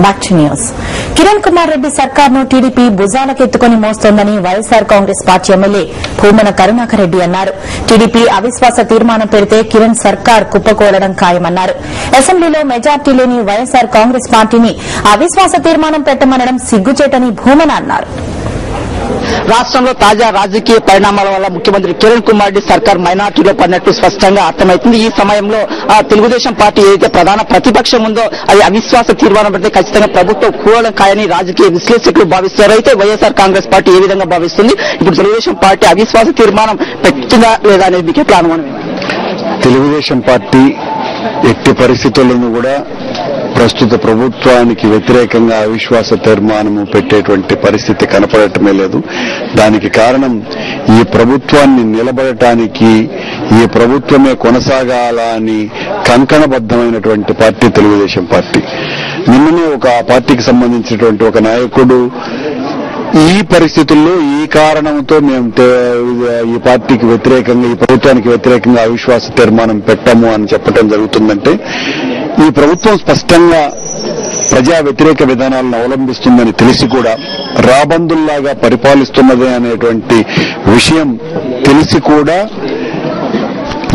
Back to news. Kiran Kumar Reddy సర్కార్ను TDP భుజాలకెత్తుకుని మోస్తోందని YSR Congress party MLA Bhumana Karunakar Reddy అన్నారు. టీడీపీ అవిశ్వాస తీర్మానం పెడితే కిరణ్ సర్కార్ కుప్పకూలడం ఖాయమన్నారు. అసెంబ్లీలో మెజార్టీ లేని వైఎస్సార్ కాంగ్రెస్ పార్టీని అవిశ్వాస తీర్మానం పెట్టమనడం సిగ్గుచేటని భూమన అన్నారు. రాష్ట్రంలో తాజా రాజకీయ పరిణామాల వల్ల ముఖ్యమంత్రి కిరణ్ కుమార్ రెడ్డి సర్కార్ మైనార్టీలో పడినట్టు స్పష్టంగా అర్థమవుతుంది. ఈ సమయంలో తెలుగుదేశం పార్టీ ఏదైతే ప్రధాన ప్రతిపక్షం ఉందో అది అవిశ్వాస తీర్మానం పెడితే ఖచ్చితంగా ప్రభుత్వం కూలడం ఖాయని రాజకీయ విశ్లేషకులు భావిస్తారు. అయితే వైఎస్ఆర్ కాంగ్రెస్ పార్టీ ఏ విధంగా భావిస్తుంది? ఇప్పుడు తెలుగుదేశం పార్టీ అవిశ్వాస తీర్మానం పెట్టిందా లేదా అనేది మీకు ఎట్లా అనుమానం? తెలుగుదేశం పార్టీ ఎట్టి పరిస్థితులను కూడా ప్రస్తుత ప్రభుత్వానికి వ్యతిరేకంగా అవిశ్వాస తీర్మానము పెట్టేటువంటి పరిస్థితి కనపడటమే లేదు. దానికి కారణం ఈ ప్రభుత్వాన్ని నిలబడటానికి ఈ ప్రభుత్వమే కొనసాగాలని కంకణబద్దమైనటువంటి పార్టీ తెలుగుదేశం పార్టీ. నిన్ననే ఒక పార్టీకి సంబంధించినటువంటి ఒక నాయకుడు ఈ పరిస్థితుల్లో ఈ కారణంతో మేము ఈ పార్టీకి వ్యతిరేకంగా ఈ ప్రభుత్వానికి వ్యతిరేకంగా అవిశ్వాస తీర్మానం పెట్టాము అని చెప్పడం జరుగుతుందంటే ఈ ప్రభుత్వం స్పష్టంగా ప్రజా వ్యతిరేక విధానాలను అవలంబిస్తుందని తెలిసి కూడా రాబందుల్లాగా పరిపాలిస్తున్నదే అనేటువంటి విషయం తెలిసి కూడా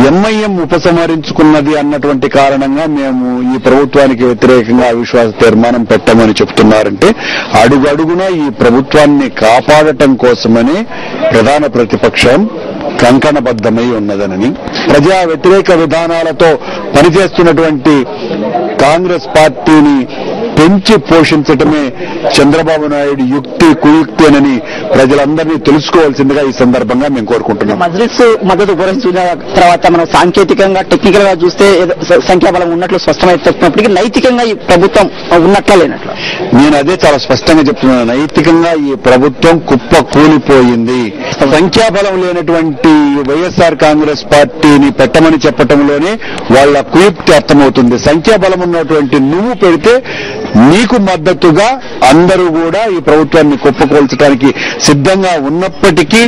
ఎంఐఎం ఉపసంహరించుకున్నది అన్నటువంటి కారణంగా మేము ఈ ప్రభుత్వానికి వ్యతిరేకంగా అవిశ్వాస తీర్మానం పెట్టమని చెప్తున్నారంటే అడుగడుగునా ఈ ప్రభుత్వాన్ని కాపాడటం కోసమని ప్రధాన ప్రతిపక్షం కంకణబద్దమై ఉన్నదనని, ప్రజా వ్యతిరేక విధానాలతో పనిచేస్తున్నటువంటి కాంగ్రెస్ పార్టీని పెంచి పోషించటమే చంద్రబాబు నాయుడు యుక్తి కుయుక్తి అని ప్రజలందరినీ తెలుసుకోవాల్సిందిగా ఈ సందర్భంగా మేము కోరుకుంటున్నాం. మజ్లిస్ మద్దతు గురించి తర్వాత మనం సాంకేతికంగా టెక్నికల్ గా చూస్తే సంఖ్యాబలం ఉన్నట్లు స్పష్టమైనప్పటికీ నైతికంగా ఈ ప్రభుత్వం ఉన్నట్లా లేనట్లు నేను అదే చాలా స్పష్టంగా చెప్తున్నాను. నైతికంగా ఈ ప్రభుత్వం కుప్ప కూలిపోయింది. సంఖ్యాబలం లేనటువంటి వైఎస్ఆర్ కాంగ్రెస్ పార్టీని పెట్టమని చెప్పటంలోనే వాళ్ళ కుయుక్తి అర్థమవుతుంది. సంఖ్యాబలం ఉన్నటువంటి నువ్వు పెడితే నీకు మద్దతుగా అందరూ కూడా ఈ ప్రభుత్వాన్ని కుప్పకూల్చడానికి సిద్ధంగా ఉన్నప్పటికీ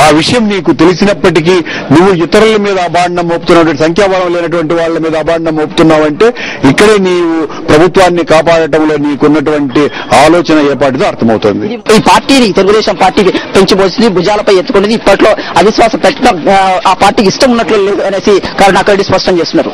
ఆ విషయం నీకు తెలిసినప్పటికీ నువ్వు ఇతరుల మీద అభాండం మోపుతున్నటువంటి సంఖ్యాబలం లేనటువంటి వాళ్ళ మీద అభాండం మోపుతున్నావంటే ఇక్కడే నీవు ప్రభుత్వాన్ని కాపాడటంలో నీకున్నటువంటి ఆలోచన ఏపాటిదో అర్థమవుతుంది. ఈ పార్టీని తెలుగుదేశం పార్టీకి పెంచిపోసింది, భుజాలపై ఎత్తుకునేది ఇప్పట్లో అవిశ్వాస పెట్టడం ఆ పార్టీకి ఇష్టం ఉన్నట్లు లేదు అనేసి కరుణాకర్ రెడ్డి స్పష్టం చేస్తున్నారు.